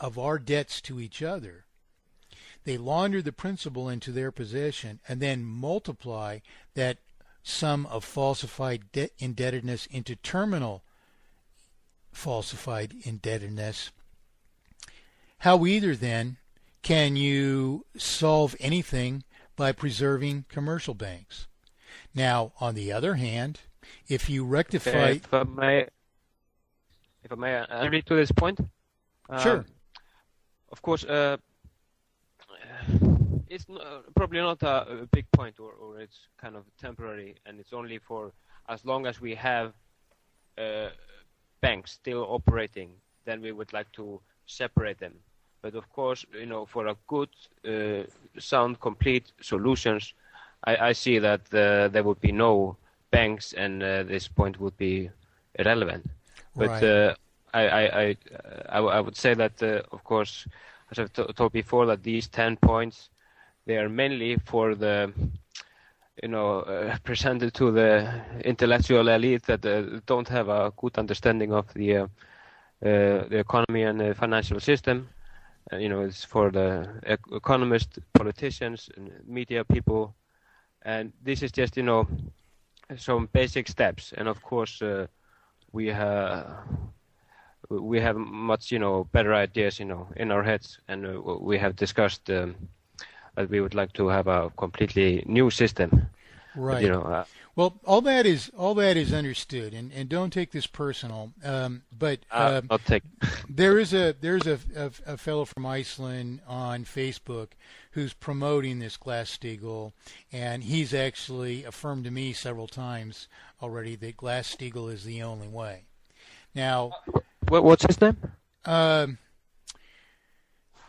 of our debts to each other. They launder the principal into their possession and then multiply that sum of falsified indebtedness into terminal falsified indebtedness. How either then can you solve anything by preserving commercial banks? Now, on the other hand, if you rectify... If I may read to this point? Sure. Of course, it's probably not a big point, or it's kind of temporary, and it's only for as long as we have banks still operating, then we would like to separate them. But of course, for a good, sound, complete solutions, I see that there would be no banks, and this point would be irrelevant. But right. I would say that, of course, as I've told before, that these 10 points, they are mainly for the, presented to the intellectual elite that don't have a good understanding of the economy and the financial system. It's for the economists, politicians, and media people. And this is just, some basic steps. And of course, we have much, better ideas, in our heads. And we have discussed that we would like to have a completely new system. Right. But, well, all that is understood, and don't take this personal. But I'll take. there's a fellow from Iceland on Facebook who's promoting this Glass-Steagall, and he's actually affirmed to me several times already that Glass-Steagall is the only way. Now, what's his name?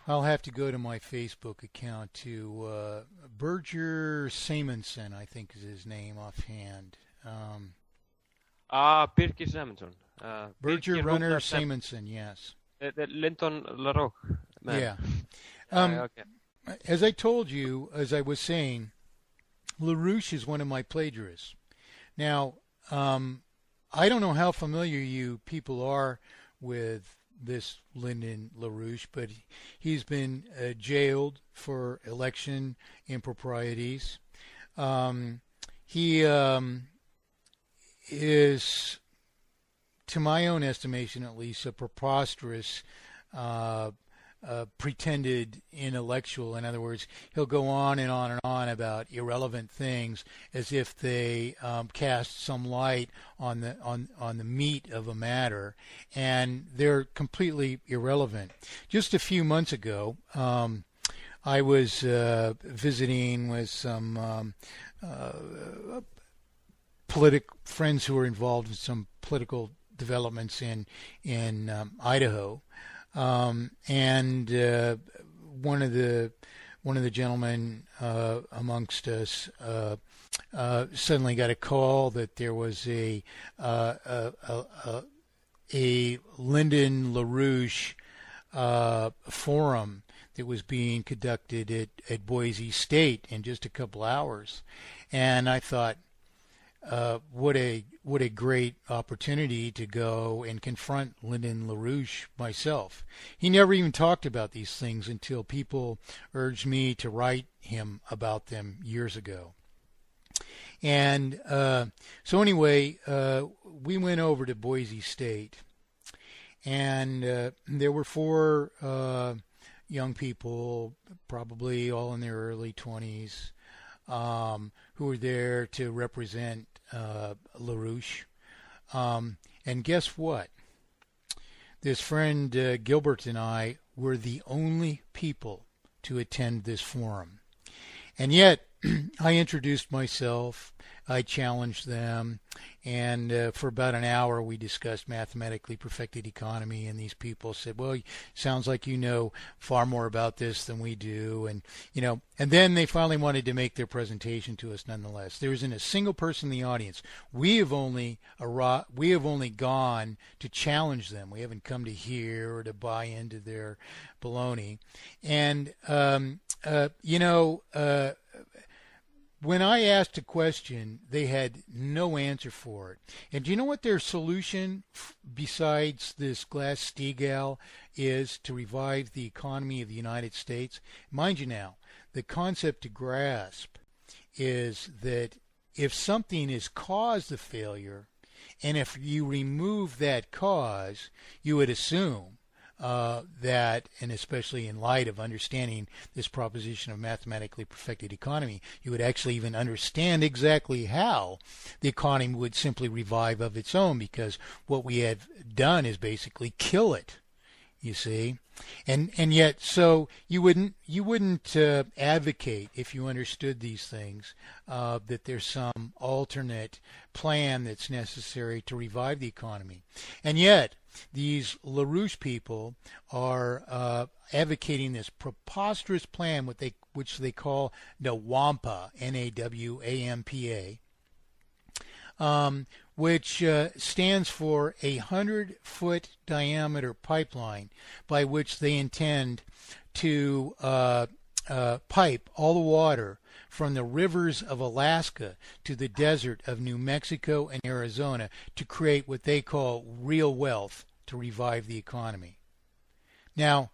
I'll have to go to my Facebook account to Birger Samuelsson, I think is his name offhand. Birgir Samuelsson. Birger Runner Samuelsson, yes. The Linton LaRoche man. Yeah. Okay. As I told you, as I was saying, LaRouche is one of my plagiarists. Now, I don't know how familiar you people are with this Lyndon LaRouche, but he's been jailed for election improprieties. He is, to my own estimation at least, a preposterous pretended intellectual. In other words, he'll go on and on and on about irrelevant things as if they cast some light on the meat of a matter, and they're completely irrelevant. Just a few months ago, I was visiting with some friends who were involved in some political developments in Idaho. And one of the gentlemen amongst us suddenly got a call that there was a Lyndon LaRouche forum that was being conducted at Boise State in just a couple hours, and I thought, what a great opportunity to go and confront Lyndon LaRouche myself. He never even talked about these things until people urged me to write him about them years ago. And so anyway, we went over to Boise State, and there were 4 young people, probably all in their early 20s, who were there to represent LaRouche. And guess what? This friend Gilbert and I were the only people to attend this forum. And yet, I introduced myself, I challenged them, and for about an hour we discussed mathematically perfected economy, and these people said, well, sounds like you know far more about this than we do, and and then they finally wanted to make their presentation to us nonetheless. There isn't a single person in the audience. We have only gone to challenge them. We haven't come to hear or to buy into their baloney. And when I asked a question, they had no answer for it. And do you know what their solution, besides this Glass-Steagall, is to revive the economy of the United States? Mind you now, the concept to grasp is that if something has caused the failure, and if you remove that cause, you would assume that, and especially in light of understanding this proposition of mathematically perfected economy, you would actually even understand exactly how the economy would simply revive of its own, because what we have done is basically kill it. You see, and yet, so you wouldn't advocate, if you understood these things, that there's some alternate plan that's necessary to revive the economy. And yet, these LaRouche people are advocating this preposterous plan, which they call NAWAMPA, NAWAMPA, which stands for 100-foot diameter pipeline, by which they intend to pipe all the water from the rivers of Alaska to the desert of New Mexico and Arizona to create what they call real wealth to revive the economy. Now,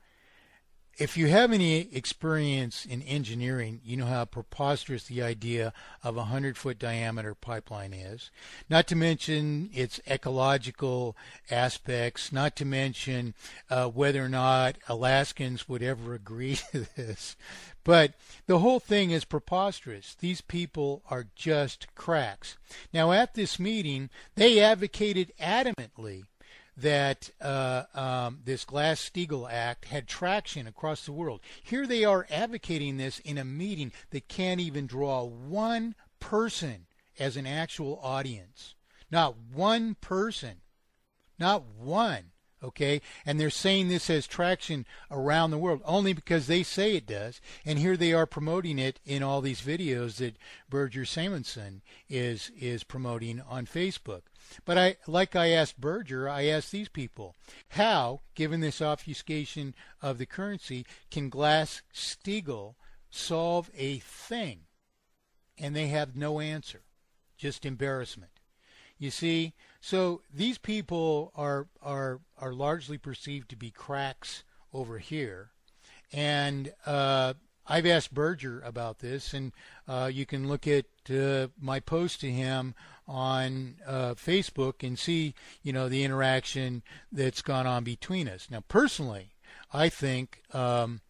if you have any experience in engineering, you know how preposterous the idea of a 100-foot diameter pipeline is. Not to mention its ecological aspects, not to mention whether or not Alaskans would ever agree to this. But the whole thing is preposterous. These people are just cracks. Now, at this meeting, they advocated adamantly that this Glass-Steagall Act had traction across the world. Here they are advocating this in a meeting that can't even draw one person as an actual audience. Not one person. Not one. Okay? And they're saying this has traction around the world only because they say it does. And here they are promoting it in all these videos that Birger Samuelson is promoting on Facebook. But I asked Birger, I asked these people, how, given this obfuscation of the currency, can Glass-Steagall solve a thing? And they have no answer, just embarrassment. You see, so these people are largely perceived to be cracks over here, and I've asked Birger about this, and you can look at my post to him on Facebook and see, the interaction that's gone on between us. Now, personally, I think I'm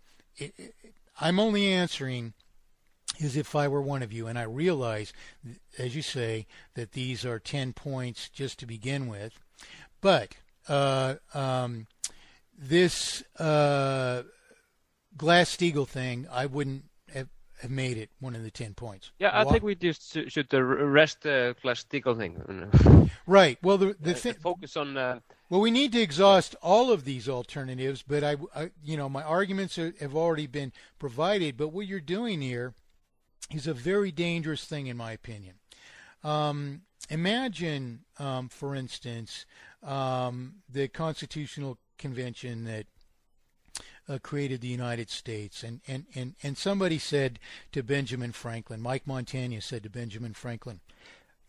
only answering as if I were one of you, and I realize, as you say, that these are 10 points just to begin with, but this Glass-Steagall thing, I wouldn't have made it one of the 10 points. Yeah, I think we just should rest the Glass-Steagall thing. Right. Well, the focus on. Well, we need to exhaust all of these alternatives, but I my arguments have already been provided. But what you're doing here is a very dangerous thing, in my opinion. Imagine, for instance, the Constitutional Convention that created the United States, and somebody said to Benjamin Franklin, Mike Montagne said to Benjamin Franklin,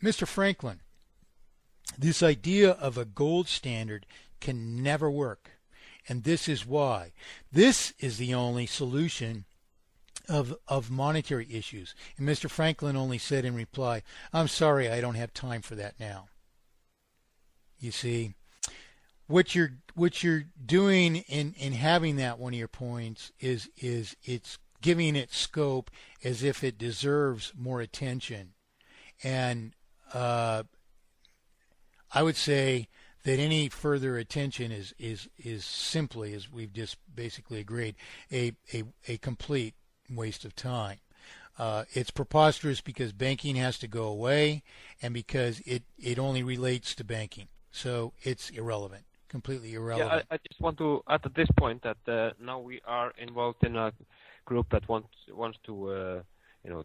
Mr. Franklin, this idea of a gold standard can never work, and this is why. This is the only solution of monetary issues. And Mr. Franklin only said in reply, I'm sorry, I don't have time for that now. You see, what you're doing in having that one of your points is it's giving it scope as if it deserves more attention. And I would say that any further attention is simply, as we've just basically agreed, a complete waste of time. It's preposterous because banking has to go away, and because it only relates to banking, so it's irrelevant, completely irrelevant. Yeah, I just want to add at this point that now we are involved in a group that wants to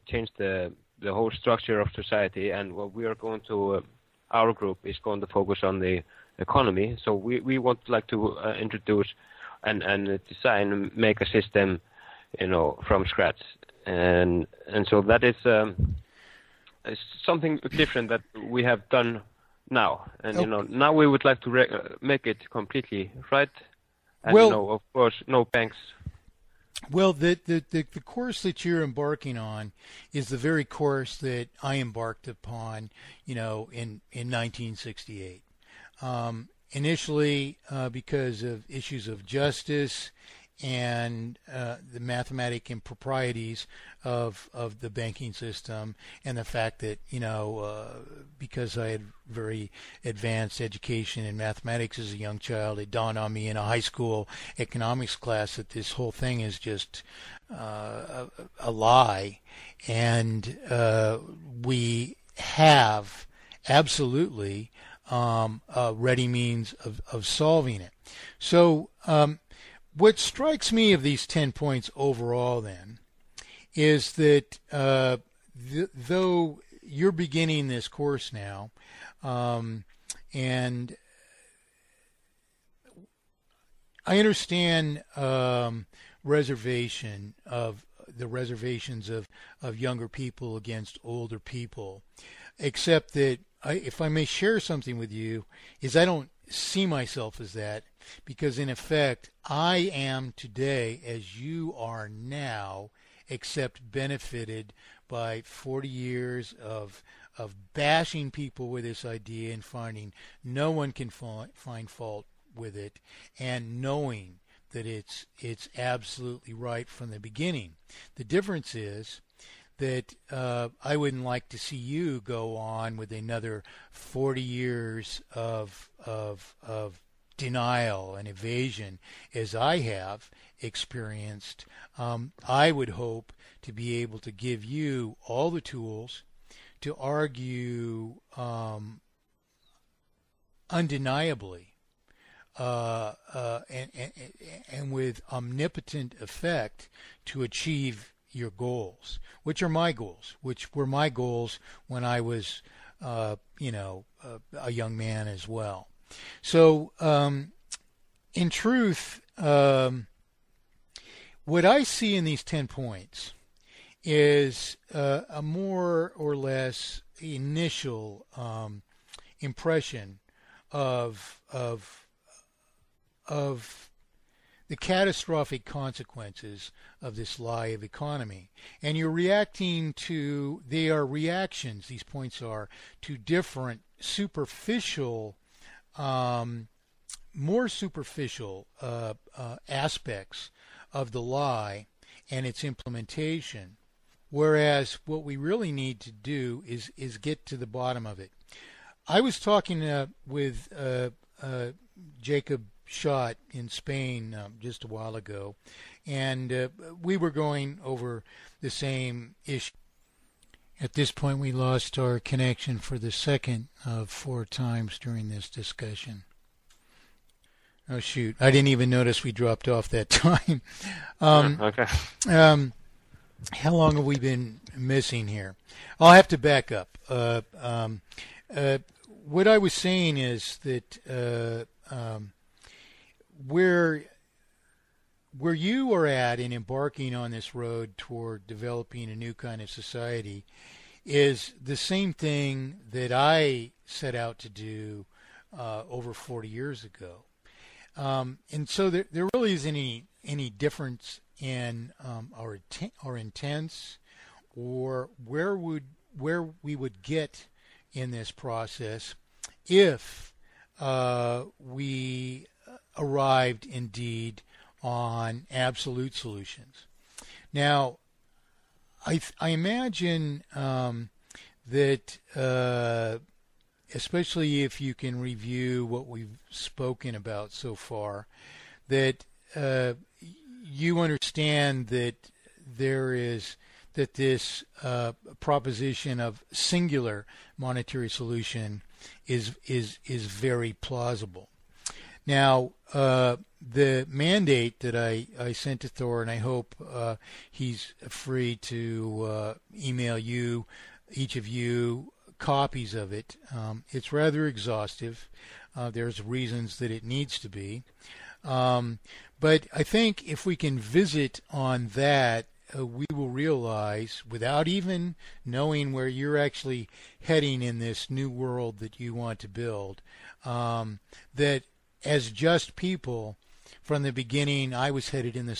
change the whole structure of society, and what we are going to our group is going to focus on the economy. So we want to introduce and design and make a system from scratch, and so that is something different that we have done now, and Okay. now we would like to make it completely right, and Well, of course, no banks. well, the course that you're embarking on is the very course that I embarked upon, in 1968. Initially, because of issues of justice and the mathematic improprieties of the banking system, and the fact that because I had very advanced education in mathematics as a young child, it dawned on me in a high school economics class that this whole thing is just a lie, and we have absolutely a ready means of solving it. So what strikes me of these 10 points overall then is that though you're beginning this course now, and I understand reservations of younger people against older people, except that if I may share something with you, is I don't see myself as that, because in effect I am today as you are now, except benefited by 40 years of bashing people with this idea and finding no one can find fault with it, and knowing that it's absolutely right from the beginning. The difference is that I wouldn't like to see you go on with another 40 years of denial and evasion as I have experienced. I would hope to be able to give you all the tools to argue undeniably and with omnipotent effect to achieve your goals, which are my goals, which were my goals when I was, a young man as well. So, in truth, what I see in these 10 points is a more or less initial impression of the catastrophic consequences of this lie of economy. And you're reacting to, they are reactions, these points are, to different superficial, more superficial aspects of the lie and its implementation. Whereas what we really need to do is get to the bottom of it. I was talking with Jacob Schott in Spain just a while ago, and we were going over the same issue. At this point, we lost our connection for the second of 4 times during this discussion. Oh, shoot. I didn't even notice we dropped off that time. Okay. How long have we been missing here? I'll have to back up. What I was saying is that where you are at in embarking on this road toward developing a new kind of society is the same thing that I set out to do over 40 years ago. And so there really isn't any difference in our intents or where we would get in this process if we arrived indeed on absolute solutions. Now, I imagine that especially if you can review what we've spoken about so far, that you understand that this proposition of singular monetary solution is very plausible. Now, the mandate that I sent to Thor, and I hope he's free to email you, each of you, copies of it. It's rather exhaustive. There's reasons that it needs to be. But I think if we can visit on that we will realize, without even knowing where you're actually heading in this new world that you want to build, that as just people, from the beginning, I was headed in the